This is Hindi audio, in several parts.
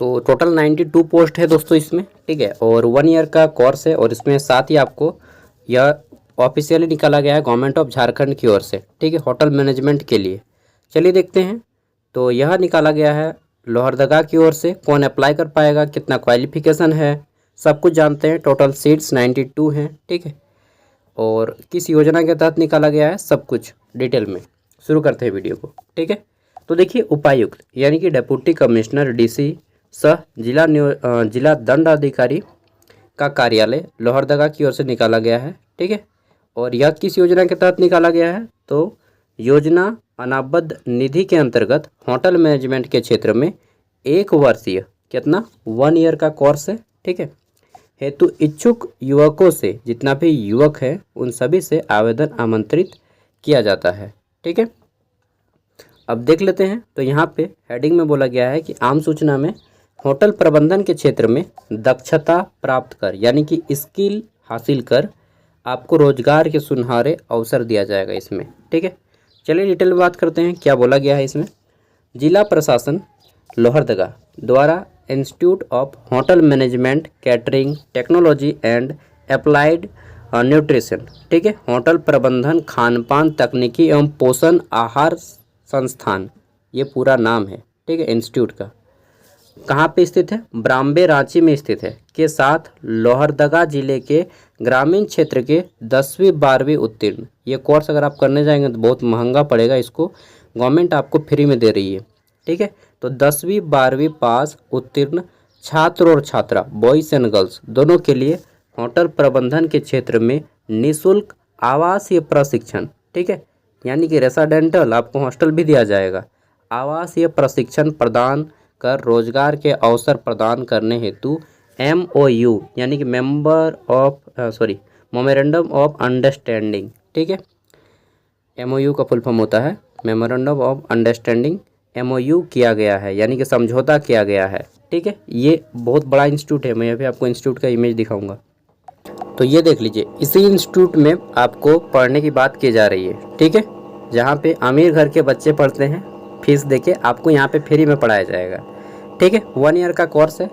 तो टोटल 92 पोस्ट है दोस्तों इसमें, ठीक है। और 1 ईयर का कोर्स है और इसमें साथ ही आपको यह ऑफिशियली निकाला गया है गवर्नमेंट ऑफ झारखंड की ओर से, ठीक है, होटल मैनेजमेंट के लिए। चलिए देखते हैं। तो यह निकाला गया है लोहरदगा की ओर से। कौन अप्लाई कर पाएगा, कितना क्वालिफिकेशन है, सब कुछ जानते हैं। टोटल सीट्स 92 हैं, ठीक है। और किस योजना के तहत निकाला गया है, सब कुछ डिटेल में। शुरू करते हैं वीडियो को, ठीक है। तो देखिए, उपायुक्त यानी कि डेप्यूटी कमिश्नर डीसी सह जिला दंडाधिकारी का कार्यालय लोहरदगा की ओर से निकाला गया है, ठीक है। और यह किस योजना के तहत निकाला गया है, तो योजना अनाबद्ध निधि के अंतर्गत होटल मैनेजमेंट के क्षेत्र में 1 वर्षीय कितना 1 ईयर का कोर्स है, ठीक है, हेतु इच्छुक युवकों से, जितना भी युवक है उन सभी से आवेदन आमंत्रित किया जाता है, ठीक है। अब देख लेते हैं। तो यहाँ पे हेडिंग में बोला गया है कि आम सूचना में होटल प्रबंधन के क्षेत्र में दक्षता प्राप्त कर यानी कि स्किल हासिल कर आपको रोजगार के सुनहरे अवसर दिया जाएगा इसमें, ठीक है। चलिए डिटेल में बात करते हैं क्या बोला गया है इसमें। जिला प्रशासन लोहरदगा द्वारा institute of hotel management catering technology and applied nutrition, ठीक है, होटल प्रबंधन खानपान तकनीकी एवं पोषण आहार संस्थान, ये पूरा नाम है, ठीक है, इंस्टीट्यूट का। कहाँ पे स्थित है, ब्राम्बे रांची में स्थित है, के साथ लोहरदगा जिले के ग्रामीण क्षेत्र के 10वीं 12वीं उत्तीर्ण। ये कोर्स अगर आप करने जाएंगे तो बहुत महंगा पड़ेगा, इसको गवर्नमेंट आपको फ्री में दे रही है, ठीक है। तो 10वीं 12वीं पास उत्तीर्ण छात्र और छात्रा बॉयज़ एंड गर्ल्स दोनों के लिए होटल प्रबंधन के क्षेत्र में निःशुल्क आवासीय प्रशिक्षण, ठीक है, यानी कि रेसिडेंटल आपको हॉस्टल भी दिया जाएगा, आवासीय प्रशिक्षण प्रदान कर रोजगार के अवसर प्रदान करने हेतु MOU यानी कि मेमोरेंडम ऑफ अंडरस्टैंडिंग, ठीक है। MOU का फुल फॉर्म होता है मेमोरेंडम ऑफ अंडरस्टैंडिंग, MOU किया गया है यानी कि समझौता किया गया है, ठीक है। ये बहुत बड़ा इंस्टीट्यूट है, मैं अभी आपको इंस्टीट्यूट का इमेज दिखाऊंगा। तो ये देख लीजिए, इसी इंस्टीट्यूट में आपको पढ़ने की बात की जा रही है, ठीक है, जहाँ पे अमीर घर के बच्चे पढ़ते हैं, फीस देके आपको यहाँ पे फ्री में पढ़ाया जाएगा, ठीक है। 1 ईयर का कोर्स है।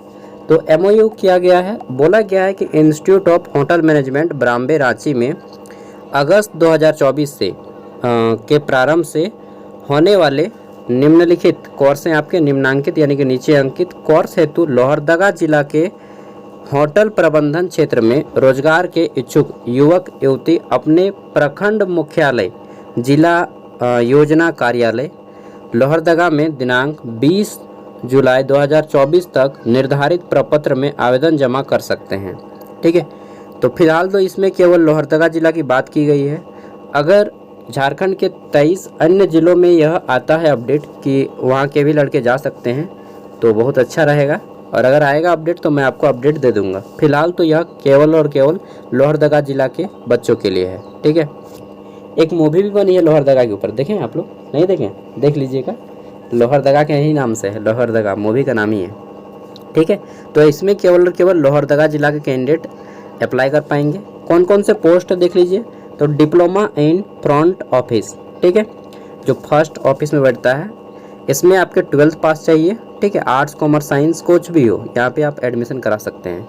तो MOU किया गया है, बोला गया है कि institute of hotel management Brambe Ranchi में अगस्त 2024 से के प्रारंभ से होने वाले निम्नलिखित कोर्स हैं आपके, निम्नांकित यानी कि नीचे अंकित कोर्स हेतु लोहरदगा जिला के होटल प्रबंधन क्षेत्र में रोजगार के इच्छुक युवक युवती अपने प्रखंड मुख्यालय जिला योजना कार्यालय लोहरदगा में दिनांक 20 जुलाई 2024 तक निर्धारित प्रपत्र में आवेदन जमा कर सकते हैं, ठीक है। तो फिलहाल तो इसमें केवल लोहरदगा जिला की बात की गई है। अगर झारखंड के 23 अन्य जिलों में यह आता है अपडेट कि वहाँ के भी लड़के जा सकते हैं तो बहुत अच्छा रहेगा, और अगर आएगा अपडेट तो मैं आपको अपडेट दे दूँगा। फिलहाल तो यह केवल और केवल लोहरदगा जिला के बच्चों के लिए है, ठीक है। एक मूवी भी बनी है लोहरदगा के ऊपर, देखें आप लोग, नहीं देखें, देख लीजिएगा, लोहरदगा के ही नाम से है, लोहरदगा मूवी का नाम ही है, ठीक है। तो इसमें केवल और केवल लोहरदगा जिला के कैंडिडेट अप्लाई कर पाएंगे। कौन कौन से पोस्ट देख लीजिए। तो डिप्लोमा इन फ्रंट ऑफिस, ठीक है, जो फर्स्ट ऑफिस में बैठता है, इसमें आपके 12th पास चाहिए, ठीक है। आर्ट्स कॉमर्स साइंस कुछ भी हो, यहाँ पे आप एडमिशन करा सकते हैं।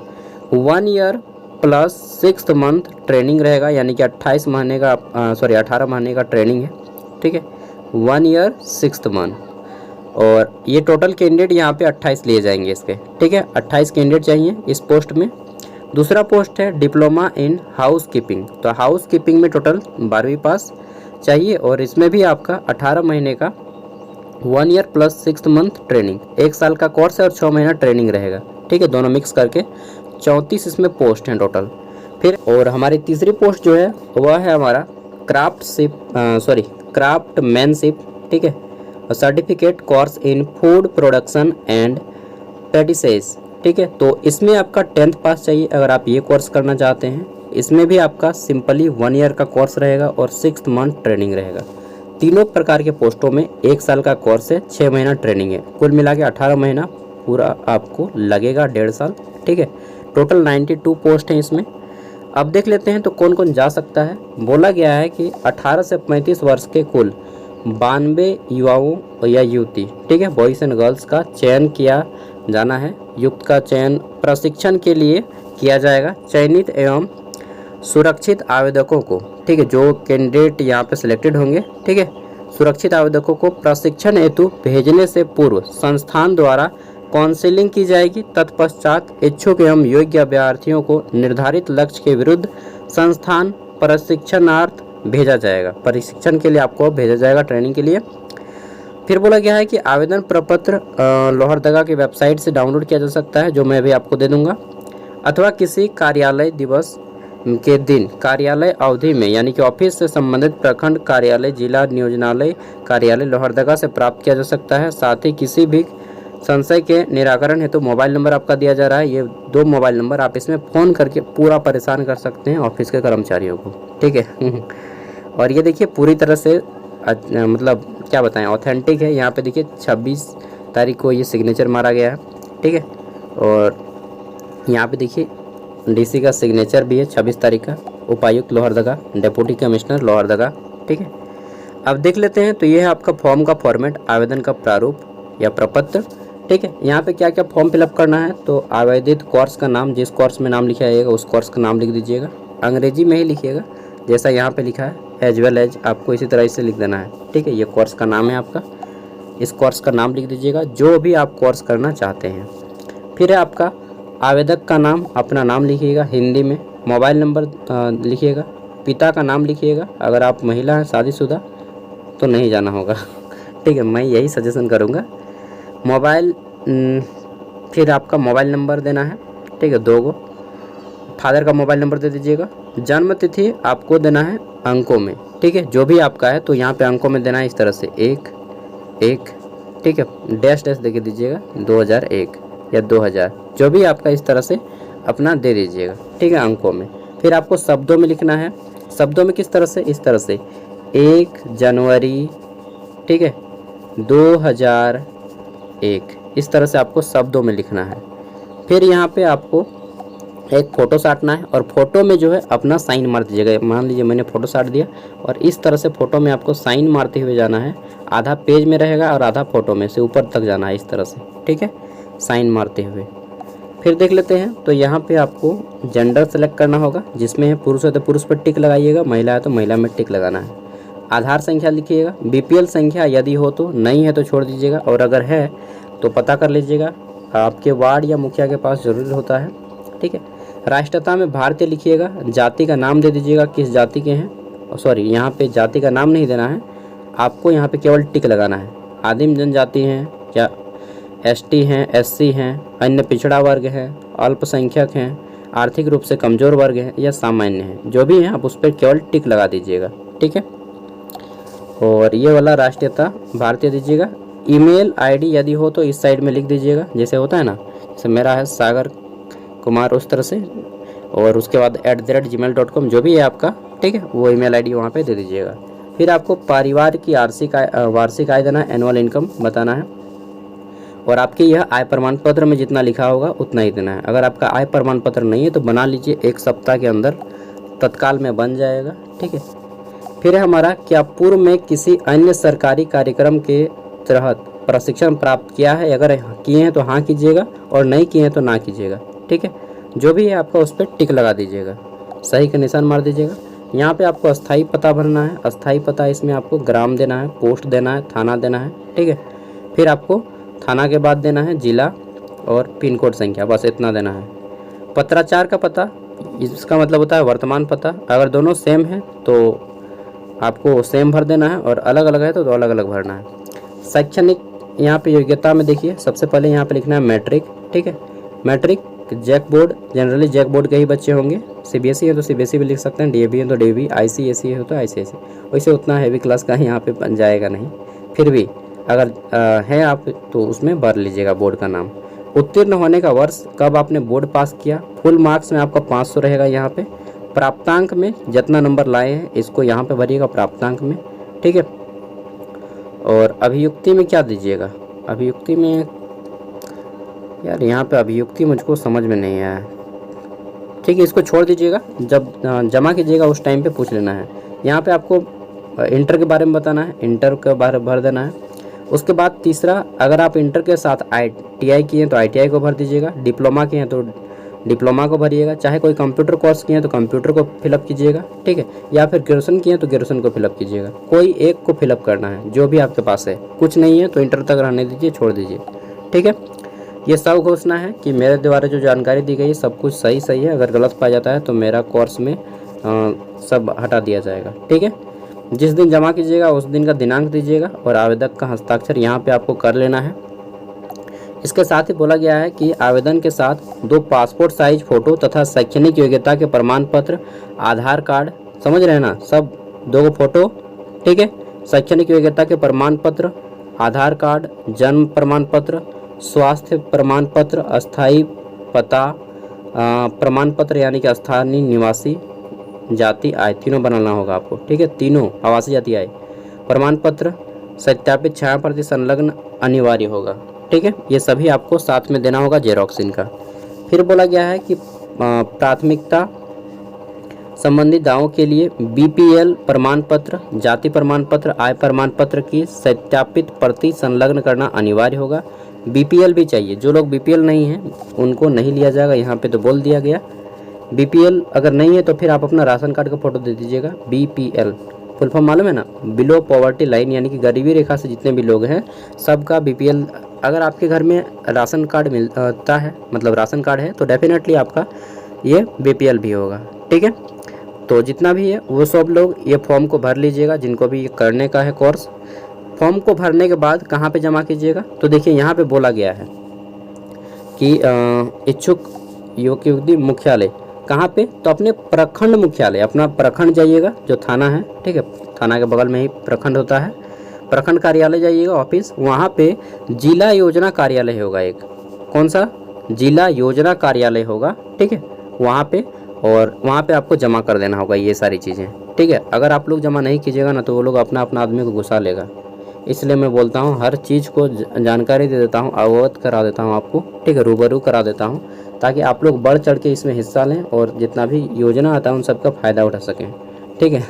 1 ईयर प्लस 6 मंथ ट्रेनिंग रहेगा, यानी कि 18 महीने का ट्रेनिंग है, ठीक है। 1 ईयर 6 मंथ, और ये टोटल कैंडिडेट यहाँ पे 28 लिए जाएंगे इसके, ठीक है। 28 कैंडिडेट चाहिए इस पोस्ट में। दूसरा पोस्ट है डिप्लोमा इन हाउस कीपिंग। तो हाउस कीपिंग में टोटल 12वीं पास चाहिए, और इसमें भी आपका 18 महीने का 1 ईयर प्लस 6 मंथ ट्रेनिंग, 1 साल का कोर्स है और 6 महीना ट्रेनिंग रहेगा, ठीक है। दोनों मिक्स करके 34 इसमें पोस्ट हैं टोटल। फिर और हमारी तीसरी पोस्ट जो है वह है हमारा क्राफ्टमैनशिप, ठीक है, और certificate course in food production and practices, ठीक है। तो इसमें आपका 10th पास चाहिए अगर आप ये कोर्स करना चाहते हैं। इसमें भी आपका सिंपली 1 ईयर का कोर्स रहेगा और 6 मंथ ट्रेनिंग रहेगा। तीनों प्रकार के पोस्टों में 1 साल का कोर्स है, 6 महीना ट्रेनिंग है, कुल मिला के 18 महीना पूरा आपको लगेगा, 1.5 साल, ठीक है। टोटल 92 पोस्ट हैं इसमें। अब देख लेते हैं तो कौन कौन जा सकता है। बोला गया है कि 18 से 35 वर्ष के कुल 92 युवाओं या युवती, ठीक है, बॉयज़ एंड गर्ल्स का चयन किया जाना है। युक्त का चयन प्रशिक्षण के लिए किया जाएगा। चयनित एवं सुरक्षित आवेदकों को, ठीक है, जो कैंडिडेट यहाँ पे सिलेक्टेड होंगे, ठीक है, सुरक्षित आवेदकों को प्रशिक्षण हेतु भेजने से पूर्व संस्थान द्वारा काउंसलिंग की जाएगी। तत्पश्चात इच्छुक एवं योग्य अभ्यर्थियों को निर्धारित लक्ष्य के विरुद्ध संस्थान प्रशिक्षणार्थ भेजा जाएगा। प्रशिक्षण के लिए आपको भेजा जाएगा, ट्रेनिंग के लिए। फिर बोला गया है कि आवेदन प्रपत्र लोहरदगा की वेबसाइट से डाउनलोड किया जा सकता है, जो मैं भी आपको दे दूंगा, अथवा किसी कार्यालय दिवस के दिन कार्यालय अवधि में, यानी कि ऑफिस से संबंधित प्रखंड कार्यालय, जिला नियोजनालय कार्यालय लोहरदगा से प्राप्त किया जा सकता है। साथ ही किसी भी संशय के निराकरण हेतु मोबाइल नंबर आपका दिया जा रहा है। ये 2 मोबाइल नंबर, आप इसमें फ़ोन करके पूरा परेशान कर सकते हैं ऑफिस के कर्मचारियों को, ठीक है। और ये देखिए पूरी तरह से मतलब क्या बताएं, ऑथेंटिक है। यहाँ पे देखिए 26 तारीख को ये सिग्नेचर मारा गया है, ठीक है। और यहाँ पे देखिए डीसी का सिग्नेचर भी है 26 तारीख का, उपायुक्त लोहरदगा, डिप्टी कमिश्नर लोहरदगा, ठीक है। अब देख लेते हैं, तो ये है आपका फॉर्म का फॉर्मेट, आवेदन का प्रारूप या प्रपत्र, ठीक है। यहाँ पे क्या क्या फॉर्म फिलअप करना है, तो आवेदित कोर्स का नाम, जिस कोर्स में नाम लिखा जाएगा उस कोर्स का नाम लिख दीजिएगा, अंग्रेजी में ही लिखिएगा जैसा यहाँ पे लिखा है, एज वेल एज आपको इसी तरह से लिख देना है, ठीक है। ये कोर्स का नाम है आपका, इस कोर्स का नाम लिख दीजिएगा जो भी आप कोर्स करना चाहते हैं। फिर है आपका आवेदक का नाम, अपना नाम लिखिएगा हिंदी में, मोबाइल नंबर लिखिएगा, पिता का नाम लिखिएगा। अगर आप महिला हैं शादीशुदा तो नहीं जाना होगा, ठीक है, मैं यही सजेशन करूँगा। मोबाइल फिर आपका मोबाइल नंबर देना है, ठीक है, 2 गो। फादर का मोबाइल नंबर दे दीजिएगा। जन्म तिथि आपको देना है अंकों में, ठीक है, जो भी आपका है तो यहाँ पे अंकों में देना है इस तरह से 1, ठीक है, डैश डैश दे के दीजिएगा 2001 या 2000, जो भी आपका इस तरह से अपना दे दीजिएगा, ठीक है, अंकों में। फिर आपको शब्दों में लिखना है। शब्दों में किस तरह से, इस तरह से 1 जनवरी, ठीक है, 2001, इस तरह से आपको शब्दों में लिखना है। फिर यहाँ पे आपको एक फ़ोटो साटना है और फोटो में जो है अपना साइन मार दीजिएगा। मान लीजिए मैंने फ़ोटो साट दिया और इस तरह से फ़ोटो में आपको साइन मारते हुए जाना है। आधा पेज में रहेगा और आधा फ़ोटो में से ऊपर तक जाना है इस तरह से, ठीक है, साइन मारते हुए। फिर देख लेते हैं, तो यहाँ पे आपको जेंडर सेलेक्ट करना होगा, जिसमें है पुरुष है तो पुरुष पर टिक लगाइएगा, महिला है तो महिला में टिक लगाना है। आधार संख्या लिखिएगा, बीपीएल संख्या यदि हो तो, नहीं है तो छोड़ दीजिएगा, और अगर है तो पता कर लीजिएगा, आपके वार्ड या मुखिया के पास ज़रूर होता है, ठीक है। राष्ट्रीयता में भारतीय लिखिएगा। जाति का नाम दे दीजिएगा, किस जाति के हैं, सॉरी यहाँ पे जाति का नाम नहीं देना है आपको, यहाँ पे केवल टिक लगाना है। आदिम जनजाति हैं या एसटी हैं, एससी हैं, अन्य पिछड़ा वर्ग हैं, अल्पसंख्यक हैं, आर्थिक रूप से कमज़ोर वर्ग हैं या सामान्य हैं, जो भी हैं आप उस पर केवल टिक लगा दीजिएगा, ठीक है। और ये वाला राष्ट्रीयता भारतीय दीजिएगा। ईमेल आईडी यदि हो तो इस साइड में लिख दीजिएगा, जैसे होता है ना, जैसे मेरा है सागर कुमार, उस तरह से, और उसके बाद @gmail.com जो भी है आपका, ठीक है, वो ईमेल आईडी वहाँ पे दे दीजिएगा। फिर आपको परिवार की वार्षिक आय देना है, एनुअल इनकम बताना है, और आपके यह आय प्रमाण पत्र में जितना लिखा होगा उतना ही देना है। अगर आपका आय प्रमाण पत्र नहीं है तो बना लीजिए, 1 सप्ताह के अंदर तत्काल में बन जाएगा, ठीक है। फिर है हमारा, क्या पूर्व में किसी अन्य सरकारी कार्यक्रम के तहत प्रशिक्षण प्राप्त किया है, अगर किए हैं तो हाँ कीजिएगा और नहीं किए हैं तो ना कीजिएगा, ठीक है। जो भी है आपका उस पर टिक लगा दीजिएगा, सही का निशान मार दीजिएगा। यहाँ पे आपको अस्थाई पता भरना है, अस्थाई पता इसमें आपको ग्राम देना है, पोस्ट देना है, थाना देना है, ठीक है। फिर आपको थाना के बाद देना है जिला और पिन कोड संख्या, बस इतना देना है। पत्राचार का पता, इसका मतलब होता है वर्तमान पता, अगर दोनों सेम है तो आपको सेम भर देना है और अलग अलग है तो अलग अलग भरना है। शैक्षणिक यहाँ पे योग्यता में देखिए, सबसे पहले यहाँ पे लिखना है मैट्रिक, ठीक है, matric JAC board, generally JAC board के ही बच्चे होंगे, सीबीएसई है तो सीबीएसई भी लिख सकते हैं, डीएवी है तो डीएवी, आईसीएसई है तो आईसीएसई, वैसे उतना हैवी क्लास का यहाँ पे बन जाएगा नहीं, फिर भी अगर है आप तो उसमें भर लीजिएगा बोर्ड का नाम। उत्तीर्ण होने का वर्ष, कब आपने बोर्ड पास किया। फुल मार्क्स में आपका 500 रहेगा यहाँ पे। प्राप्तांक में जितना नंबर लाए हैं इसको यहाँ पे भरिएगा प्राप्तांक में, ठीक है। और अभियुक्ति में क्या दीजिएगा, अभियुक्ति में यार यहाँ पे अभियुक्ति मुझको समझ में नहीं आया, ठीक है, इसको छोड़ दीजिएगा, जब जमा कीजिएगा उस टाइम पे पूछ लेना है। यहाँ पे आपको इंटर के बारे में बताना है, इंटर का बारे भर देना है। उसके बाद तीसरा, अगर आप इंटर के साथ ITI किए हैं तो ITI को भर दीजिएगा, डिप्लोमा किए हैं तो डिप्लोमा को भरिएगा, चाहे कोई कंप्यूटर कोर्स किए हैं तो कंप्यूटर को फिलअप कीजिएगा, ठीक है, या फिर ग्रेजुएशन किए हैं तो ग्रेजुएशन को फिलअप कीजिएगा। कोई एक को फिलअप करना है, जो भी आपके पास है। कुछ नहीं है तो इंटर तक रहने दीजिए, छोड़ दीजिए, ठीक है। ये सब घोषणा है कि मेरे द्वारा जो जानकारी दी गई है सब कुछ सही है। अगर गलत पाया जाता है तो मेरा कोर्स में सब हटा दिया जाएगा, ठीक है। जिस दिन जमा कीजिएगा उस दिन का दिनांक दीजिएगा और आवेदक का हस्ताक्षर यहाँ पे आपको कर लेना है। इसके साथ ही बोला गया है कि आवेदन के साथ 2 पासपोर्ट साइज फ़ोटो तथा शैक्षणिक योग्यता के प्रमाण पत्र, आधार कार्ड, समझ रहे हैं ना, सब 2 फोटो, ठीक है, शैक्षणिक योग्यता के प्रमाण पत्र, आधार कार्ड, जन्म प्रमाण पत्र, स्वास्थ्य प्रमाण पत्र, अस्थायी पता प्रमाण पत्र यानी कि स्थानीय निवासी, जाति, आय, तीनों बनाना होगा आपको, ठीक है। तीनों आवासीय, जाति, आय प्रमाण पत्र, सत्यापित छायाप्रति संलग्न अनिवार्य होगा, ठीक है। ये सभी आपको साथ में देना होगा, जेरॉक्स इनका। फिर बोला गया है कि प्राथमिकता संबंधी दावों के लिए BPL प्रमाण पत्र, जाति प्रमाण पत्र, आय प्रमाण पत्र की सत्यापित प्रति संलग्न करना अनिवार्य होगा। BPL भी चाहिए, जो लोग BPL नहीं हैं उनको नहीं लिया जाएगा, यहाँ पे तो बोल दिया गया। BPL अगर नहीं है तो फिर आप अपना राशन कार्ड का फोटो दे दीजिएगा। BPL फुल फॉर्म मालूम है ना, बिलो पॉवर्टी लाइन, यानी कि गरीबी रेखा से जितने भी लोग हैं सबका BPL। अगर आपके घर में राशन कार्ड मिलता है, मतलब राशन कार्ड है, तो डेफिनेटली आपका ये BPL भी होगा, ठीक है। तो जितना भी है वो सब लोग ये फॉर्म को भर लीजिएगा, जिनको भी ये करने का है कोर्स। फॉर्म को भरने के बाद कहाँ पे जमा कीजिएगा, तो देखिए यहाँ पे बोला गया है कि इच्छुक युवक मुख्यालय कहाँ पे, तो अपने प्रखंड मुख्यालय, अपना प्रखंड जाइएगा, जो थाना है, ठीक है, थाना के बगल में ही प्रखंड होता है, प्रखंड कार्यालय जाइएगा ऑफिस, वहाँ पे जिला योजना कार्यालय होगा एक, कौन सा, जिला योजना कार्यालय होगा, ठीक है, वहाँ पे, और वहाँ पे आपको जमा कर देना होगा ये सारी चीज़ें, ठीक है। अगर आप लोग जमा नहीं कीजिएगा ना तो वो लोग अपना आदमी को घुसा लेगा, इसलिए मैं बोलता हूँ हर चीज़ को जानकारी दे देता हूँ, अवगत करा देता हूँ आपको, ठीक है, रूबरू करा देता हूँ, ताकि आप लोग बढ़ चढ़ के इसमें हिस्सा लें और जितना भी योजना आता है उन सबका फ़ायदा उठा सकें, ठीक है।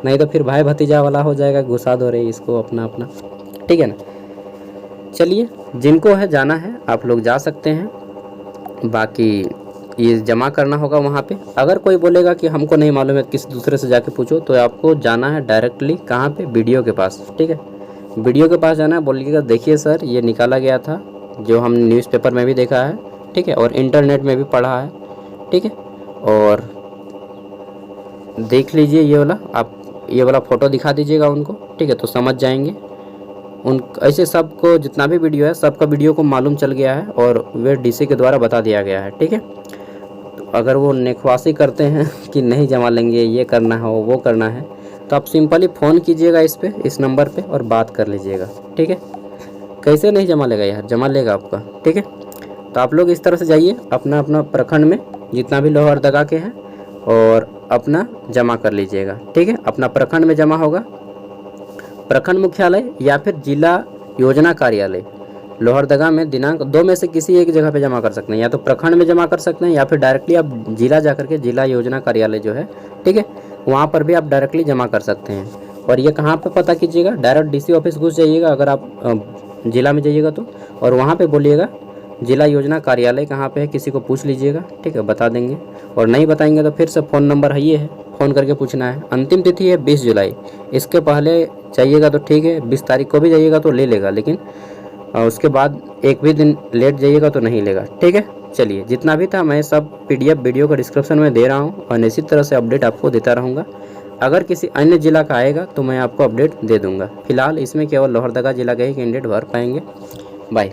नहीं तो फिर भाई भतीजा वाला हो जाएगा, घुसा दो रहे इसको अपना, ठीक है ना। चलिए, जिनको है जाना है आप लोग जा सकते हैं, बाकी ये जमा करना होगा वहाँ पे। अगर कोई बोलेगा कि हमको नहीं मालूम है, किसी दूसरे से जाके पूछो, तो आपको जाना है डायरेक्टली कहाँ पे, BDO के पास, ठीक है। BDO के पास जाना है, बोलिएगा देखिए सर ये निकाला गया था, जो हम न्यूज़पेपर में भी देखा है, ठीक है, और इंटरनेट में भी पढ़ा है, ठीक है, और देख लीजिए ये वाला, आप ये वाला फ़ोटो दिखा दीजिएगा उनको, ठीक है, तो समझ जाएंगे। उन ऐसे सबको जितना भी वीडियो है सबका वीडियो को मालूम चल गया है और वे DC के द्वारा बता दिया गया है, ठीक है। तो अगर वो नेखवासी करते हैं कि नहीं जमा लेंगे, ये करना है वो करना है, तो आप सिंपली फ़ोन कीजिएगा इस नंबर पे और बात कर लीजिएगा, ठीक है। कैसे नहीं जमा लेगा यार, जमा लेगा आपका, ठीक है। तो आप लोग इस तरह से जाइए अपना अपना प्रखंड में जितना भी लोहरदगा के हैं और अपना जमा कर लीजिएगा, ठीक है। अपना प्रखंड में जमा होगा, प्रखंड मुख्यालय या फिर जिला योजना कार्यालय लोहरदगा में, दिनांक 2 में से किसी एक जगह पे जमा कर सकते हैं, या तो प्रखंड में जमा कर सकते हैं या फिर डायरेक्टली आप जिला जाकर के जिला योजना कार्यालय जो है, ठीक है, वहाँ पर भी आप डायरेक्टली जमा कर सकते हैं। और ये कहाँ पे पता कीजिएगा, डायरेक्ट DC ऑफिस घुस जाइएगा अगर आप जिला में जाइएगा तो, और वहाँ पे बोलिएगा जिला योजना कार्यालय कहाँ पे है, किसी को पूछ लीजिएगा, ठीक है, बता देंगे। और नहीं बताएंगे तो फिर से फ़ोन नंबर है, ये है, फ़ोन करके पूछना है। अंतिम तिथि है 20 जुलाई, इसके पहले चाहिएगा तो ठीक है, 20 तारीख को भी जाइएगा तो ले लेगा, लेकिन उसके बाद एक भी दिन लेट जाइएगा तो नहीं लेगा, ठीक है। चलिए, जितना भी था मैं सब PDF वीडियो का डिस्क्रिप्शन में दे रहा हूँ और इसी तरह से अपडेट आपको देता रहूँगा। अगर किसी अन्य ज़िला का आएगा तो मैं आपको अपडेट दे दूँगा। फिलहाल इसमें केवल लोहरदगा ज़िला के ही कैंडिडेट भर पाएंगे। बाय।